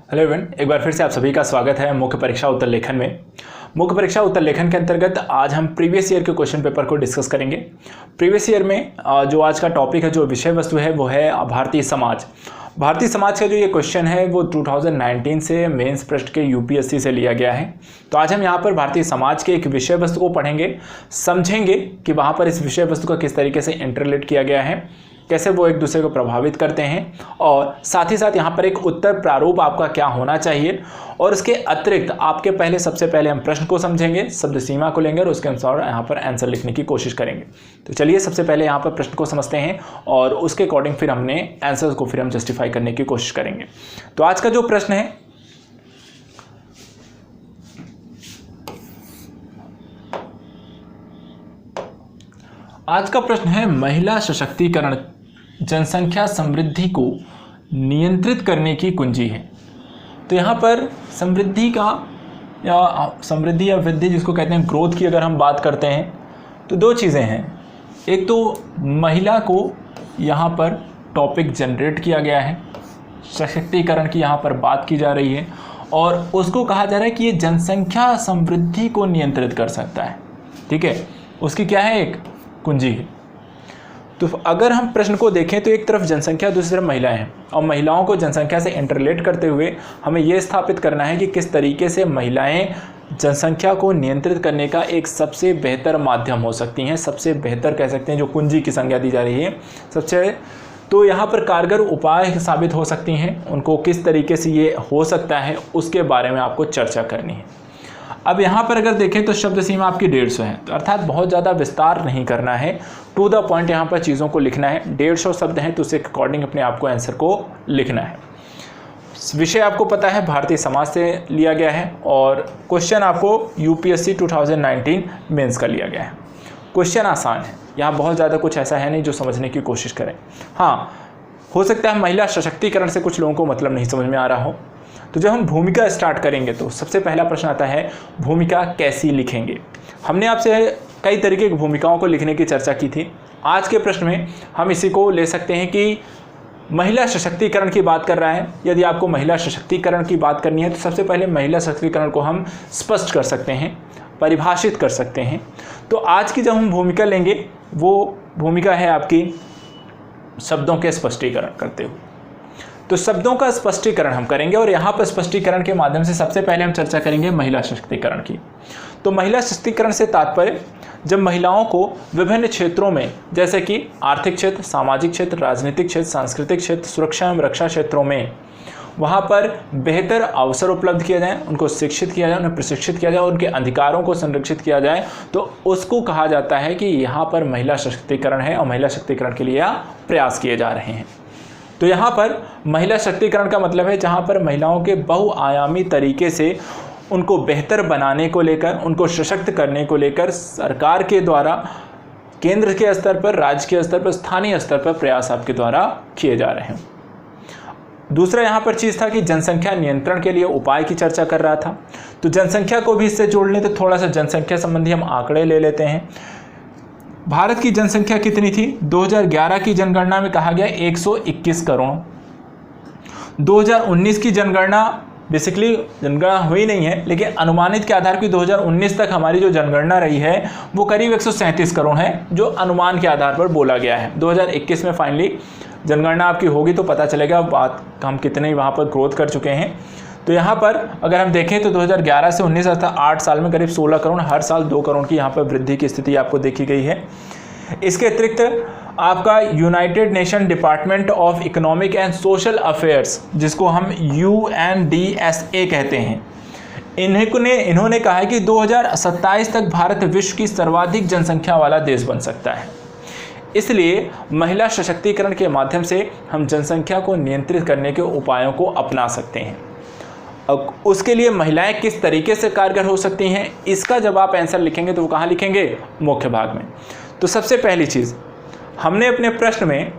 Hello everyone, एक बार फिर से आप सभी का स्वागत है मुख्य परीक्षा उत्तर लेखन में। मुख्य परीक्षा उत्तर लेखन के अंतर्गत आज हम प्रीवियस ईयर के क्वेश्चन पेपर को डिस्कस करेंगे। प्रीवियस ईयर में जो आज का टॉपिक है, जो विषय वस्तु है, वो है भारतीय समाज। भारतीय समाज का जो ये क्वेश्चन है वो 2019 से मेंस प्रश्न के यूपीएससी से लिया गया है। तो आज हम यहाँ पर भारतीय समाज के एक विषय वस्तु को पढ़ेंगे, समझेंगे कि वहाँ पर इस विषय वस्तु का किस तरीके से इंटरलेट किया गया है, कैसे वो एक दूसरे को प्रभावित करते हैं, और साथ ही साथ यहाँ पर एक उत्तर प्रारूप आपका क्या होना चाहिए। और उसके अतिरिक्त आपके सबसे पहले हम प्रश्न को समझेंगे, शब्द सीमा को लेंगे और उसके अनुसार यहाँ पर आंसर लिखने की कोशिश करेंगे। तो चलिए सबसे पहले यहाँ पर प्रश्न को समझते हैं और उसके अकॉर्डिंग फिर हमने आंसर्स को फिर हम जस्टिफाई करने की कोशिश करेंगे। तो आज का जो प्रश्न है, आज का प्रश्न है महिला सशक्तिकरण जनसंख्या समृद्धि को नियंत्रित करने की कुंजी है। तो यहाँ पर समृद्धि का समृद्धि या वृद्धि जिसको कहते हैं, ग्रोथ की अगर हम बात करते हैं तो दो चीज़ें हैं। एक तो महिला को यहाँ पर टॉपिक जनरेट किया गया है, सशक्तिकरण की यहाँ पर बात की जा रही है और उसको कहा जा रहा है कि ये जनसंख्या समृद्धि को नियंत्रित कर सकता है। ठीक है, उसकी क्या है, एक कुंजी है। तो अगर हम प्रश्न को देखें तो एक तरफ जनसंख्या, दूसरी तरफ महिलाएं हैं और महिलाओं को जनसंख्या से इंटरलेट करते हुए हमें यह स्थापित करना है कि किस तरीके से महिलाएं जनसंख्या को नियंत्रित करने का एक सबसे बेहतर माध्यम हो सकती हैं, सबसे बेहतर कह सकते हैं, जो कुंजी की संज्ञा दी जा रही है सबसे, तो यहाँ पर कारगर उपाय साबित हो सकती हैं। उनको किस तरीके से ये हो सकता है उसके बारे में आपको चर्चा करनी है। अब यहाँ पर अगर देखें तो शब्द सीमा आपकी 150 है, तो अर्थात बहुत ज़्यादा विस्तार नहीं करना है, टू द पॉइंट यहाँ पर चीज़ों को लिखना है। 150 शब्द हैं तो उसके अकॉर्डिंग अपने आपको आंसर को लिखना है। विषय आपको पता है भारतीय समाज से लिया गया है और क्वेश्चन आपको यूपीएससी 2019 मेंस का लिया गया है। क्वेश्चन आसान है, यहाँ बहुत ज़्यादा कुछ ऐसा है नहीं जो समझने की कोशिश करें। हाँ, हो सकता है महिला सशक्तिकरण से कुछ लोगों को मतलब नहीं समझ में आ रहा हो। तो जब हम भूमिका स्टार्ट करेंगे तो सबसे पहला प्रश्न आता है, भूमिका कैसी लिखेंगे। हमने आपसे कई तरीके की भूमिकाओं को लिखने की चर्चा की थी। आज के प्रश्न में हम इसी को ले सकते हैं कि महिला सशक्तिकरण की बात कर रहा है। यदि आपको महिला सशक्तिकरण की बात करनी है तो सबसे पहले महिला सशक्तिकरण को हम स्पष्ट कर सकते हैं, परिभाषित कर सकते हैं। तो आज की जब हम भूमिका लेंगे वो भूमिका है आपकी शब्दों के स्पष्टीकरण करते हुए। तो शब्दों का स्पष्टीकरण हम करेंगे और यहाँ पर स्पष्टीकरण के माध्यम से सबसे पहले हम चर्चा करेंगे महिला सशक्तिकरण की। तो महिला सशक्तिकरण से तात्पर्य जब महिलाओं को विभिन्न क्षेत्रों में, जैसे कि आर्थिक क्षेत्र, सामाजिक क्षेत्र, राजनीतिक क्षेत्र, सांस्कृतिक क्षेत्र, सुरक्षा एवं रक्षा क्षेत्रों में वहाँ पर बेहतर अवसर उपलब्ध किया जाए, उनको शिक्षित किया जाए, उन्हें प्रशिक्षित किया जाए, उनके अधिकारों को संरक्षित किया जाए, तो उसको कहा जाता है कि यहाँ पर महिला सशक्तिकरण है और महिला सशक्तिकरण के लिए प्रयास किए जा रहे हैं। तो यहाँ पर महिला शक्तिकरण का मतलब है जहाँ पर महिलाओं के बहुआयामी तरीके से उनको बेहतर बनाने को लेकर, उनको सशक्त करने को लेकर सरकार के द्वारा केंद्र के स्तर पर, राज्य के स्तर पर, स्थानीय स्तर पर प्रयास आपके द्वारा किए जा रहे हैं। दूसरा यहाँ पर चीज़ था कि जनसंख्या नियंत्रण के लिए उपाय की चर्चा कर रहा था। तो जनसंख्या को भी इससे जोड़ लें तो थोड़ा सा जनसंख्या संबंधी हम आंकड़े ले लेते हैं। भारत की जनसंख्या कितनी थी? 2011 की जनगणना में कहा गया 121 करोड़। 2019 की जनगणना, बेसिकली जनगणना हुई नहीं है लेकिन अनुमानित के आधार पर 2019 तक हमारी जो जनगणना रही है वो करीब 137 करोड़ है, जो अनुमान के आधार पर बोला गया है। 2021 में फाइनली जनगणना आपकी होगी तो पता चलेगा बात हम कितने वहाँ पर ग्रोथ कर चुके हैं। तो यहाँ पर अगर हम देखें तो 2011 से 19 अर्थात 8 साल में करीब 16 करोड़, हर साल 2 करोड़ की यहाँ पर वृद्धि की स्थिति आपको देखी गई है। इसके अतिरिक्त आपका United nation department of economic and social affairs, जिसको हम UNDSA कहते हैं, इन्होंने कहा है कि 2027 तक भारत विश्व की सर्वाधिक जनसंख्या वाला देश बन सकता है। इसलिए महिला सशक्तिकरण के माध्यम से हम जनसंख्या को नियंत्रित करने के उपायों को अपना सकते हैं। अब उसके लिए महिलाएं किस तरीके से कारगर हो सकती हैं, इसका जब आप आंसर लिखेंगे तो वो कहाँ लिखेंगे? मुख्य भाग में। तो सबसे पहली चीज़, हमने अपने प्रश्न में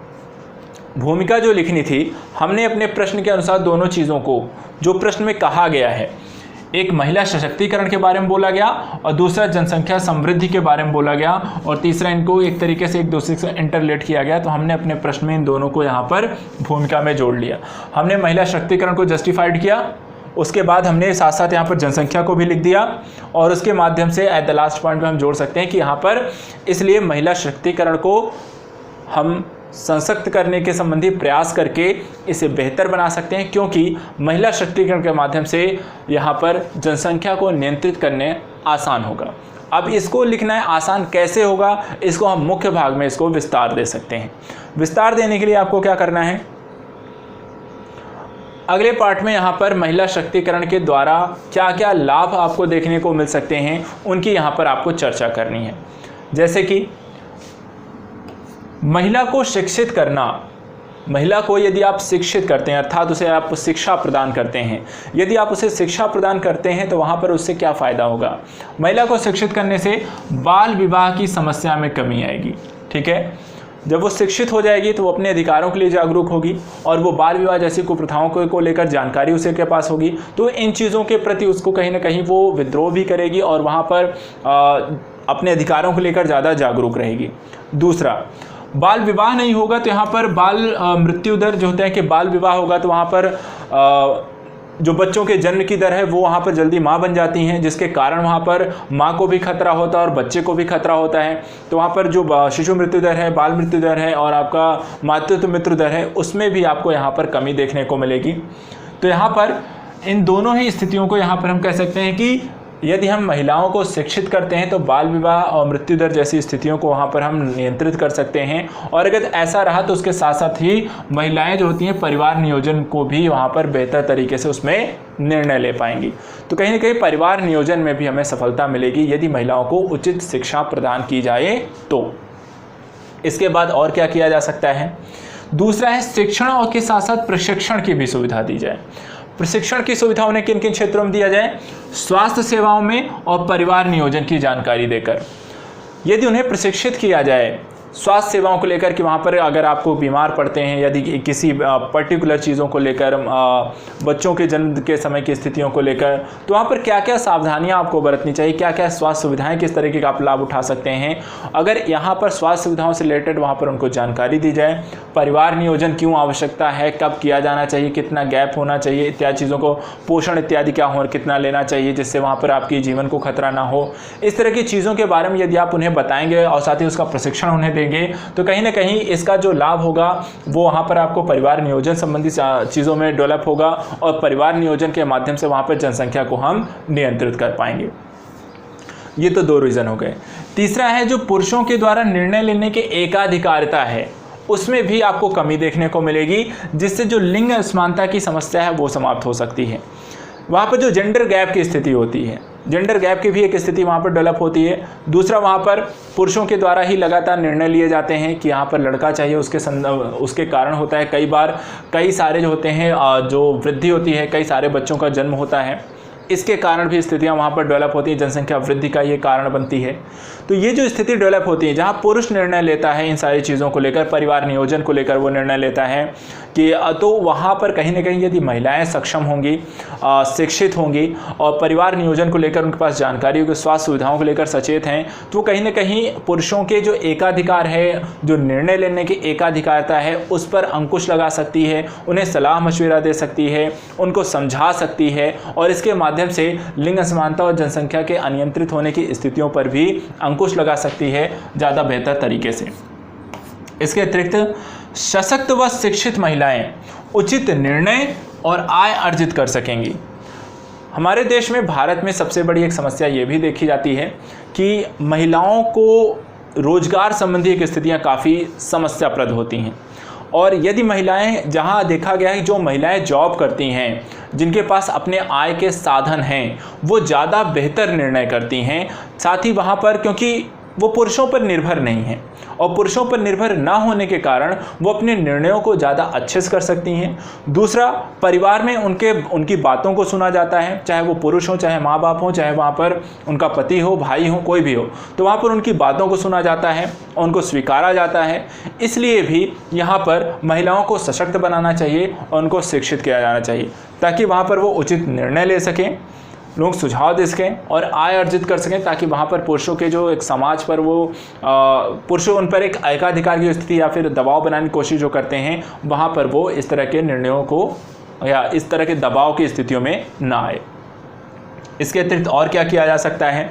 भूमिका जो लिखनी थी, हमने अपने प्रश्न के अनुसार दोनों चीज़ों को, जो प्रश्न में कहा गया है, एक महिला सशक्तिकरण के बारे में बोला गया और दूसरा जनसंख्या समृद्धि के बारे में बोला गया और तीसरा इनको एक तरीके से एक दूसरे से इंटरलेट किया गया। तो हमने अपने प्रश्न में इन दोनों को यहाँ पर भूमिका में जोड़ लिया। हमने महिला शक्तिकरण को जस्टिफाइड किया, उसके बाद हमने साथ साथ यहाँ पर जनसंख्या को भी लिख दिया और उसके माध्यम से एट द लास्ट पॉइंट में हम जोड़ सकते हैं कि यहाँ पर इसलिए महिला शक्तिकरण को हम सशक्त करने के संबंधी प्रयास करके इसे बेहतर बना सकते हैं, क्योंकि महिला शक्तिकरण के माध्यम से यहाँ पर जनसंख्या को नियंत्रित करने आसान होगा। अब इसको लिखना है आसान कैसे होगा, इसको हम मुख्य भाग में इसको विस्तार दे सकते हैं। विस्तार देने के लिए आपको क्या करना है, अगले पार्ट में यहाँ पर महिला शक्तिकरण के द्वारा क्या क्या लाभ आपको देखने को मिल सकते हैं उनकी यहाँ पर आपको चर्चा करनी है। जैसे कि महिला को शिक्षित करना, महिला को यदि आप शिक्षित करते हैं अर्थात उसे आप शिक्षा प्रदान करते हैं, यदि आप उसे शिक्षा प्रदान करते हैं तो वहाँ पर उससे क्या फ़ायदा होगा। महिला को शिक्षित करने से बाल विवाह की समस्या में कमी आएगी। ठीक है, जब वो शिक्षित हो जाएगी तो वो अपने अधिकारों के लिए जागरूक होगी और वो बाल विवाह जैसी कुप्रथाओं को लेकर जानकारी उसे के पास होगी, तो इन चीज़ों के प्रति उसको कहीं ना कहीं वो विद्रोह भी करेगी और वहाँ पर अपने अधिकारों को लेकर ज़्यादा जागरूक रहेगी। दूसरा, बाल विवाह नहीं होगा तो यहाँ पर बाल मृत्यु दर जो होता है कि बाल विवाह होगा तो वहाँ पर जो बच्चों के जन्म की दर है वो वहाँ पर जल्दी माँ बन जाती हैं, जिसके कारण वहाँ पर माँ को भी खतरा होता है और बच्चे को भी खतरा होता है। तो वहाँ पर जो शिशु मृत्यु दर है, बाल मृत्यु दर है और आपका मातृत्व मृत्यु दर है, उसमें भी आपको यहाँ पर कमी देखने को मिलेगी। तो यहाँ पर इन दोनों ही स्थितियों को यहाँ पर हम कह सकते हैं कि यदि हम महिलाओं को शिक्षित करते हैं तो बाल विवाह और मृत्यु दर जैसी स्थितियों को वहाँ पर हम नियंत्रित कर सकते हैं। और अगर ऐसा रहा तो उसके साथ साथ ही महिलाएं जो होती हैं परिवार नियोजन को भी वहाँ पर बेहतर तरीके से उसमें निर्णय ले पाएंगी। तो कहीं ना कहीं परिवार नियोजन में भी हमें सफलता मिलेगी यदि महिलाओं को उचित शिक्षा प्रदान की जाए तो। इसके बाद और क्या किया जा सकता है, दूसरा है शिक्षण और के साथ साथ प्रशिक्षण की भी सुविधा दी जाए। प्रशिक्षण की सुविधा उन्हें किन किन क्षेत्रों में दिया जाए, स्वास्थ्य सेवाओं में और परिवार नियोजन की जानकारी देकर। यदि उन्हें प्रशिक्षित किया जाए स्वास्थ्य सेवाओं को लेकर कि वहाँ पर अगर आपको बीमार पड़ते हैं, यदि किसी पर्टिकुलर चीज़ों को लेकर, बच्चों के जन्म के समय की स्थितियों को लेकर, तो वहाँ पर क्या क्या सावधानियाँ आपको बरतनी चाहिए, क्या क्या स्वास्थ्य सुविधाएं किस तरीके का आप लाभ उठा सकते हैं। अगर यहाँ पर स्वास्थ्य सुविधाओं से रिलेटेड वहाँ पर उनको जानकारी दी जाए, परिवार नियोजन क्यों आवश्यकता है, कब किया जाना चाहिए, कितना गैप होना चाहिए इत्यादि चीज़ों को, पोषण इत्यादि क्या हो, कितना लेना चाहिए जिससे वहाँ पर आपके जीवन को खतरा ना हो, इस तरह की चीज़ों के बारे में यदि आप उन्हें बताएंगे और साथ ही उसका प्रशिक्षण उन्हें देंगे तो कहीं ना कहीं इसका जो लाभ होगा वो वहाँ पर आपको परिवार नियोजन संबंधी चीज़ों में डेवलप होगा और परिवार नियोजन के माध्यम से वहाँ पर जनसंख्या को हम नियंत्रित कर पाएंगे। ये तो 2 रीज़न हो गए। तीसरा है जो पुरुषों के द्वारा निर्णय लेने की एकाधिकारता है उसमें भी आपको कमी देखने को मिलेगी, जिससे जो लिंग असमानता की समस्या है वो समाप्त हो सकती है। वहाँ पर जो जेंडर गैप की स्थिति होती है, जेंडर गैप की भी एक स्थिति वहाँ पर डेवलप होती है। दूसरा, वहाँ पर पुरुषों के द्वारा ही लगातार निर्णय लिए जाते हैं कि यहाँ पर लड़का चाहिए, उसके कारण होता है कई बार कई सारे जो होते हैं जो वृद्धि होती है, कई सारे बच्चों का जन्म होता है, इसके कारण भी स्थितियाँ वहाँ पर डेवलप होती हैं, जनसंख्या वृद्धि का ये कारण बनती है। तो ये जो स्थिति डेवलप होती है जहाँ पुरुष निर्णय लेता है इन सारी चीज़ों को लेकर, परिवार नियोजन को लेकर वो निर्णय लेता है कि तो वहाँ पर कहीं ना कहीं यदि महिलाएं सक्षम होंगी, शिक्षित होंगी और परिवार नियोजन को लेकर उनके पास जानकारी होगी, स्वास्थ्य सुविधाओं को लेकर सचेत हैं, तो कहीं ना कहीं पुरुषों के जो एकाधिकार है, जो निर्णय लेने की एकाधिकारता है, उस पर अंकुश लगा सकती है, उन्हें सलाह मशविरा दे सकती है, उनको समझा सकती है और इसके माध्यम से लिंग असमानता और जनसंख्या के अनियंत्रित होने की स्थितियों पर भी अंकुश लगा सकती है ज़्यादा बेहतर तरीके से। इसके अतिरिक्त सशक्त व शिक्षित महिलाएं उचित निर्णय और आय अर्जित कर सकेंगी। हमारे देश में, भारत में सबसे बड़ी एक समस्या ये भी देखी जाती है कि महिलाओं को रोजगार संबंधी एक स्थितियाँ काफ़ी समस्याप्रद होती हैं और यदि महिलाएं, जहां देखा गया है जो महिलाएं जॉब करती हैं, जिनके पास अपने आय के साधन हैं, वो ज़्यादा बेहतर निर्णय करती हैं। साथ ही वहां पर क्योंकि वो पुरुषों पर निर्भर नहीं हैं और पुरुषों पर निर्भर ना होने के कारण वो अपने निर्णयों को ज़्यादा अच्छे से कर सकती हैं। दूसरा, परिवार में उनकी बातों को सुना जाता है, चाहे वो पुरुष हो, चाहे माँ बाप हो, चाहे वहाँ पर उनका पति हो, भाई हो, कोई भी हो, तो वहाँ पर उनकी बातों को सुना जाता है और उनको स्वीकारा जाता है। इसलिए भी यहाँ पर महिलाओं को सशक्त बनाना चाहिए और उनको शिक्षित किया जाना चाहिए ताकि वहाँ पर वो उचित निर्णय ले सकें। लोग सुझाव दे सकें और आय अर्जित कर सकें, ताकि वहाँ पर पुरुषों के जो एक समाज पर वो पुरुषों उन पर एक एकाधिकार की स्थिति या फिर दबाव बनाने की कोशिश जो करते हैं, वहाँ पर वो इस तरह के निर्णयों को या इस तरह के दबाव की स्थितियों में ना आए। इसके अतिरिक्त और क्या किया जा सकता है?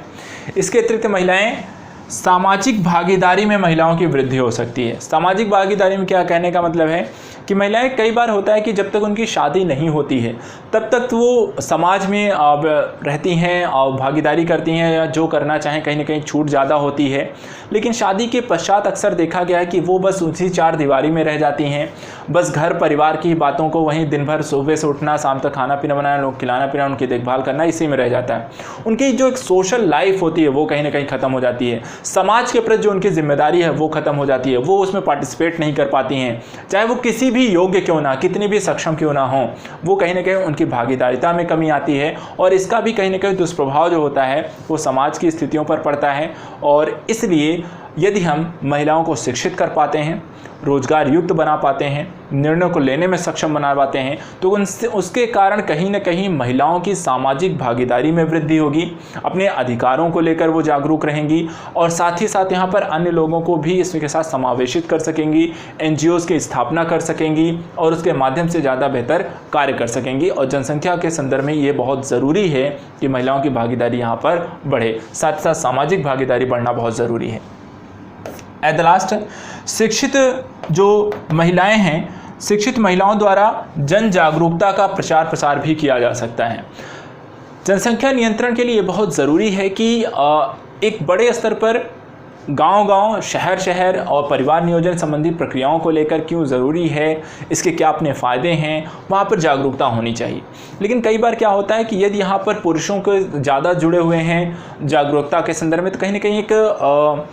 इसके अतिरिक्त महिलाएं सामाजिक भागीदारी में महिलाओं की वृद्धि हो सकती है। सामाजिक भागीदारी में क्या कहने का मतलब है कि महिलाएं, कई बार होता है कि जब तक उनकी शादी नहीं होती है तब तक वो समाज में रहती हैं और भागीदारी करती हैं, या जो करना चाहें कहीं ना कहीं छूट ज़्यादा होती है। लेकिन शादी के पश्चात अक्सर देखा गया है कि वो बस उसी चार दीवारी में रह जाती हैं, बस घर परिवार की बातों को वहीं दिन भर सुबह से उठना, शाम तक खाना पीना बनाना, लोग खिलाना पिलाना, उनकी देखभाल करना, इसी में रह जाता है। उनकी जो एक सोशल लाइफ होती है वो कहीं ना कहीं ख़त्म हो जाती है। समाज के प्रति जो उनकी जिम्मेदारी है वो ख़त्म हो जाती है, वो उसमें पार्टिसिपेट नहीं कर पाती हैं, चाहे वो किसी भी योग्य क्यों ना, कितनी भी सक्षम क्यों ना हो, वो कहीं ना कहीं उनकी भागीदारिता में कमी आती है। और इसका भी कहीं ना कहीं दुष्प्रभाव जो होता है वो समाज की स्थितियों पर पड़ता है। और इसलिए यदि हम महिलाओं को शिक्षित कर पाते हैं, रोजगार युक्त बना पाते हैं, निर्णयों को लेने में सक्षम बना पाते हैं, तो उनसे उसके कारण कहीं ना कहीं महिलाओं की सामाजिक भागीदारी में वृद्धि होगी, अपने अधिकारों को लेकर वो जागरूक रहेंगी और साथ ही साथ यहाँ पर अन्य लोगों को भी इसके साथ समावेशित कर सकेंगी, NGOs की स्थापना कर सकेंगी और उसके माध्यम से ज़्यादा बेहतर कार्य कर सकेंगी। और जनसंख्या के संदर्भ में ये बहुत ज़रूरी है कि महिलाओं की भागीदारी यहाँ पर बढ़े, साथ ही साथ सामाजिक भागीदारी बढ़ना बहुत ज़रूरी है। एट द लास्ट, शिक्षित जो महिलाएं हैं, शिक्षित महिलाओं द्वारा जन जागरूकता का प्रचार प्रसार भी किया जा सकता है। जनसंख्या नियंत्रण के लिए बहुत ज़रूरी है कि एक बड़े स्तर पर गांव-गांव, शहर-शहर और परिवार नियोजन संबंधी प्रक्रियाओं को लेकर क्यों ज़रूरी है, इसके क्या अपने फ़ायदे हैं, वहाँ पर जागरूकता होनी चाहिए। लेकिन कई बार क्या होता है कि यदि यहाँ पर पुरुषों को ज़्यादा जुड़े हुए हैं जागरूकता के संदर्भ में, तो कहीं ना कहीं एक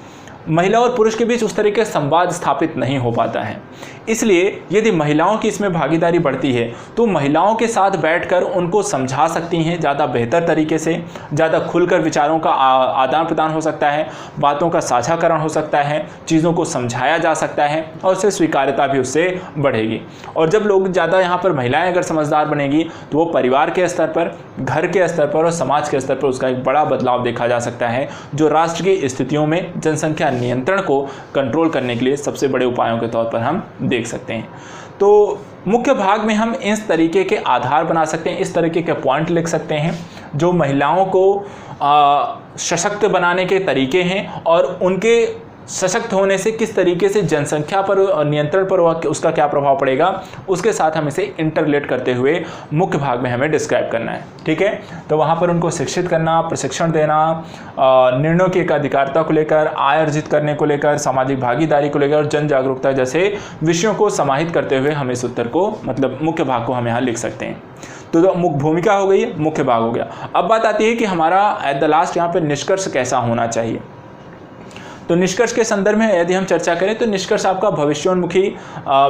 महिला और पुरुष के बीच उस तरीके से संवाद स्थापित नहीं हो पाता है। इसलिए यदि महिलाओं की इसमें भागीदारी बढ़ती है तो महिलाओं के साथ बैठकर उनको समझा सकती हैं ज़्यादा बेहतर तरीके से, ज़्यादा खुलकर विचारों का आदान प्रदान हो सकता है, बातों का साझाकरण हो सकता है, चीज़ों को समझाया जा सकता है और उससे स्वीकार्यता भी उससे बढ़ेगी। और जब लोग ज़्यादा यहाँ पर महिलाएँ अगर समझदार बनेगी तो वो परिवार के स्तर पर, घर के स्तर पर और समाज के स्तर पर उसका एक बड़ा बदलाव देखा जा सकता है, जो राष्ट्र की स्थितियों में जनसंख्या नियंत्रण को कंट्रोल करने के लिए सबसे बड़े उपायों के तौर पर हम देख सकते हैं। तो मुख्य भाग में हम इस तरीके के आधार बना सकते हैं, इस तरीके के पॉइंट लिख सकते हैं जो महिलाओं को सशक्त बनाने के तरीके हैं और उनके सशक्त होने से किस तरीके से जनसंख्या पर नियंत्रण पर उसका क्या प्रभाव पड़ेगा, उसके साथ हम इसे इंटरलेट करते हुए मुख्य भाग में हमें डिस्क्राइब करना है। ठीक है, तो वहाँ पर उनको शिक्षित करना, प्रशिक्षण देना, निर्णयों की एकाधिकारता को लेकर, आय अर्जित करने को लेकर, सामाजिक भागीदारी को लेकर और जन जागरूकता जैसे विषयों को समाहित करते हुए हम इस उत्तर को, मतलब मुख्य भाग को हम यहाँ लिख सकते हैं। तो मुख्य भूमिका हो गई, मुख्य भाग हो गया। अब बात आती है कि हमारा एट द लास्ट यहाँ पर निष्कर्ष कैसा होना चाहिए। तो निष्कर्ष के संदर्भ में यदि हम चर्चा करें तो निष्कर्ष आपका भविष्योन्मुखी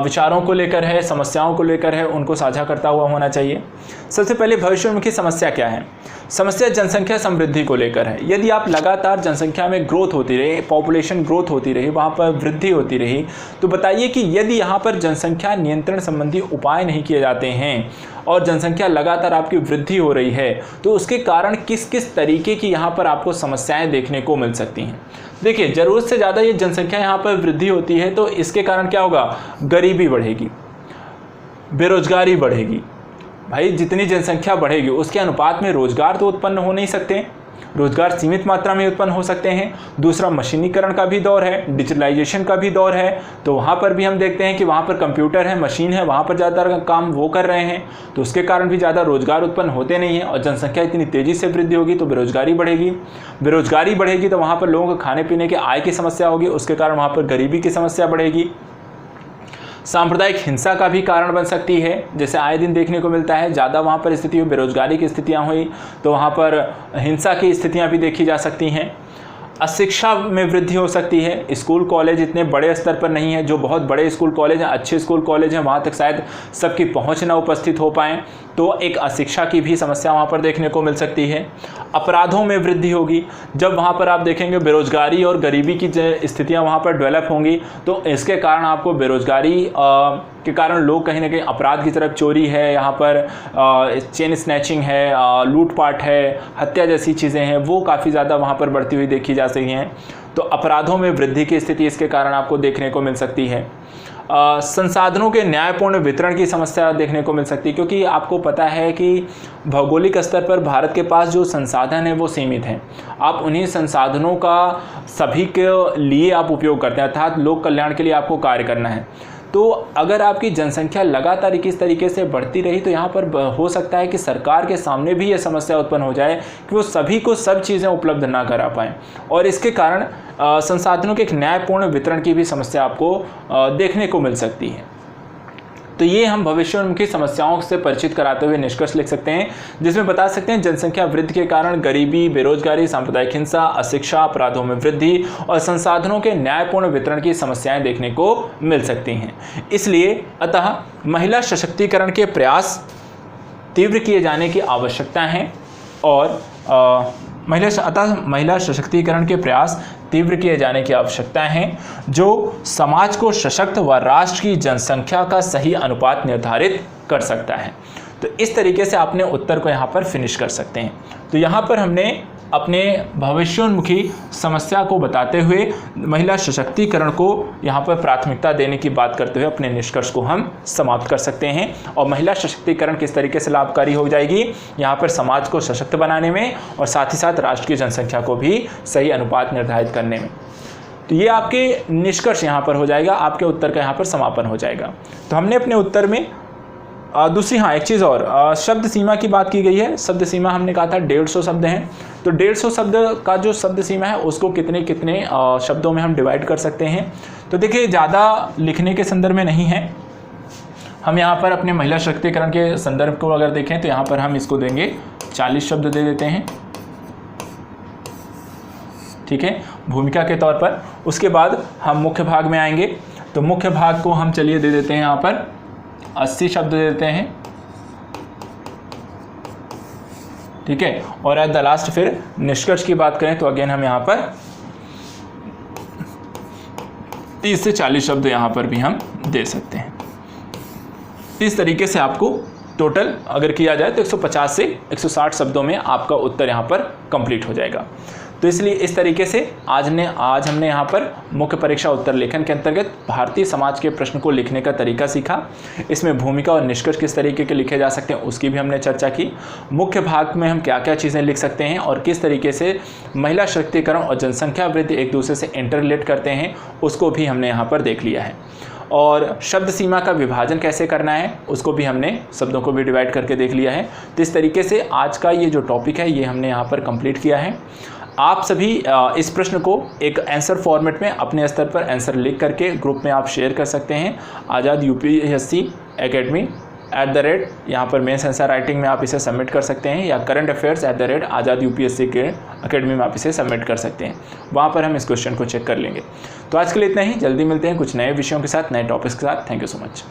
विचारों को लेकर है, समस्याओं को लेकर है, उनको साझा करता हुआ होना चाहिए। सबसे पहले भविष्योन्मुखी समस्या क्या है? समस्या जनसंख्या समृद्धि को लेकर है। यदि आप लगातार जनसंख्या में ग्रोथ होती रही, पॉपुलेशन ग्रोथ होती रही, वहाँ पर वृद्धि होती रही, तो बताइए कि यदि यहाँ पर जनसंख्या नियंत्रण संबंधी उपाय नहीं किए जाते हैं और जनसंख्या लगातार आपकी वृद्धि हो रही है, तो उसके कारण किस किस तरीके की यहाँ पर आपको समस्याएं देखने को मिल सकती हैं। देखिए, ज़रूरत से ज़्यादा ये जनसंख्या यहाँ पर वृद्धि होती है तो इसके कारण क्या होगा? गरीबी बढ़ेगी, बेरोजगारी बढ़ेगी। भाई, जितनी जनसंख्या बढ़ेगी उसके अनुपात में रोजगार तो उत्पन्न हो नहीं सकते, रोजगार सीमित मात्रा में उत्पन्न हो सकते हैं। दूसरा, मशीनीकरण का भी दौर है, डिजिटलाइजेशन का भी दौर है, तो वहाँ पर भी हम देखते हैं कि वहाँ पर कंप्यूटर है, मशीन है, वहाँ पर ज़्यादा काम वो कर रहे हैं, तो उसके कारण भी ज़्यादा रोजगार उत्पन्न होते नहीं हैं। और जनसंख्या इतनी तेज़ी से वृद्धि होगी तो बेरोजगारी बढ़ेगी, बेरोजगारी बढ़ेगी तो वहाँ पर लोगों को खाने पीने के आय की समस्या होगी, उसके कारण वहाँ पर गरीबी की समस्या बढ़ेगी। सांप्रदायिक हिंसा का भी कारण बन सकती है, जैसे आए दिन देखने को मिलता है। ज़्यादा वहाँ पर स्थिति हुई, बेरोजगारी की स्थितियाँ हुई तो वहाँ पर हिंसा की स्थितियाँ भी देखी जा सकती हैं। अशिक्षा में वृद्धि हो सकती है, स्कूल कॉलेज इतने बड़े स्तर पर नहीं है, जो बहुत बड़े स्कूल कॉलेज हैं, अच्छे स्कूल कॉलेज हैं, वहाँ तक शायद सबकी पहुँच ना उपस्थित हो पाएँ, तो एक अशिक्षा की भी समस्या वहाँ पर देखने को मिल सकती है। अपराधों में वृद्धि होगी, जब वहाँ पर आप देखेंगे बेरोजगारी और गरीबी की स्थितियाँ वहाँ पर डेवलप होंगी, तो इसके कारण आपको बेरोजगारी के कारण लोग कहीं ना कहीं अपराध की तरफ, चोरी है, यहाँ पर चेन स्नैचिंग है, लूटपाट है, हत्या जैसी चीज़ें हैं, वो काफ़ी ज़्यादा वहाँ पर बढ़ती हुई देखी जा सकती हैं। तो अपराधों में वृद्धि की स्थिति इसके कारण आपको देखने को मिल सकती है। संसाधनों के न्यायपूर्ण वितरण की समस्या देखने को मिल सकती है, क्योंकि आपको पता है कि भौगोलिक स्तर पर भारत के पास जो संसाधन है वो सीमित हैं। आप उन्हीं संसाधनों का सभी के लिए आप उपयोग करते हैं, अर्थात लोक कल्याण के लिए आपको कार्य करना है। तो अगर आपकी जनसंख्या लगातार इस तरीके से बढ़ती रही तो यहाँ पर हो सकता है कि सरकार के सामने भी ये समस्या उत्पन्न हो जाए कि वो सभी को सब चीज़ें उपलब्ध ना करा पाएँ, और इसके कारण संसाधनों के एक न्यायपूर्ण वितरण की भी समस्या आपको देखने को मिल सकती है। तो ये हम भविष्योन्मुखी समस्याओं से परिचित कराते हुए निष्कर्ष लिख सकते हैं, जिसमें बता सकते हैं जनसंख्या वृद्धि के कारण गरीबी, बेरोजगारी, सांप्रदायिक हिंसा, अशिक्षा, अपराधों में वृद्धि और संसाधनों के न्यायपूर्ण वितरण की समस्याएं देखने को मिल सकती हैं। इसलिए अतः महिला सशक्तिकरण के प्रयास तीव्र किए जाने की आवश्यकता है, और महिला सशक्तिकरण के प्रयास तीव्र किए जाने की आवश्यकता है, जो समाज को सशक्त व राष्ट्र की जनसंख्या का सही अनुपात निर्धारित कर सकता है। तो इस तरीके से आपने उत्तर को यहाँ पर फिनिश कर सकते हैं। तो यहाँ पर हमने अपने भविष्योन्मुखी समस्या को बताते हुए महिला सशक्तिकरण को यहाँ पर प्राथमिकता देने की बात करते हुए अपने निष्कर्ष को हम समाप्त कर सकते हैं। और महिला सशक्तिकरण किस तरीके से लाभकारी हो जाएगी यहाँ पर समाज को सशक्त बनाने में, और साथ ही साथ राष्ट्र की जनसंख्या को भी सही अनुपात निर्धारित करने में। तो ये आपके निष्कर्ष यहाँ पर हो जाएगा, आपके उत्तर का यहाँ पर समापन हो जाएगा। तो हमने अपने उत्तर में दूसरी एक चीज़ और, शब्द सीमा की बात की गई है। शब्द सीमा हमने कहा था 150 शब्द हैं, तो 150 शब्द का जो शब्द सीमा है उसको कितने कितने शब्दों में हम डिवाइड कर सकते हैं। तो देखिए, ज़्यादा लिखने के संदर्भ में नहीं है, हम यहाँ पर अपने महिला सशक्तिकरण के संदर्भ को अगर देखें तो यहाँ पर हम इसको देंगे 40 शब्द दे देते हैं, ठीक है, भूमिका के तौर पर। उसके बाद हम मुख्य भाग में आएंगे, तो मुख्य भाग को हम चलिए दे देते हैं यहाँ पर 80 शब्द दे देते हैं, ठीक है। और एट द लास्ट फिर निष्कर्ष की बात करें तो अगेन हम यहाँ पर 30 से 40 शब्द यहाँ पर भी हम दे सकते हैं। इस तरीके से आपको टोटल अगर किया जाए तो 150 से 160 शब्दों में आपका उत्तर यहाँ पर कंप्लीट हो जाएगा। तो इसलिए इस तरीके से आज हमने यहाँ पर मुख्य परीक्षा उत्तर लेखन के अंतर्गत भारतीय समाज के प्रश्न को लिखने का तरीका सीखा। इसमें भूमिका और निष्कर्ष किस तरीके के लिखे जा सकते हैं उसकी भी हमने चर्चा की। मुख्य भाग में हम क्या क्या चीज़ें लिख सकते हैं और किस तरीके से महिला सशक्तिकरण और जनसंख्या वृद्धि एक दूसरे से इंटररिलेट करते हैं उसको भी हमने यहाँ पर देख लिया है। और शब्द सीमा का विभाजन कैसे करना है उसको भी हमने शब्दों को भी डिवाइड करके देख लिया है। तो इस तरीके से आज का ये जो टॉपिक है ये हमने यहाँ पर कंप्लीट किया है। आप सभी इस प्रश्न को एक आंसर फॉर्मेट में अपने स्तर पर आंसर लिख करके ग्रुप में आप शेयर कर सकते हैं। आज़ाद यूपीएससी एकेडमी @ यहाँ पर मेंस आंसर राइटिंग में आप इसे सबमिट कर सकते हैं, या करंट अफेयर्स @ आज़ाद यूपीएससी के एकेडमी में आप इसे सबमिट कर सकते हैं। वहाँ पर हम इस क्वेश्चन को चेक कर लेंगे। तो आज के लिए इतना ही, जल्दी मिलते हैं कुछ नए विषयों के साथ, नए टॉपिक्स के साथ। Thank you so much.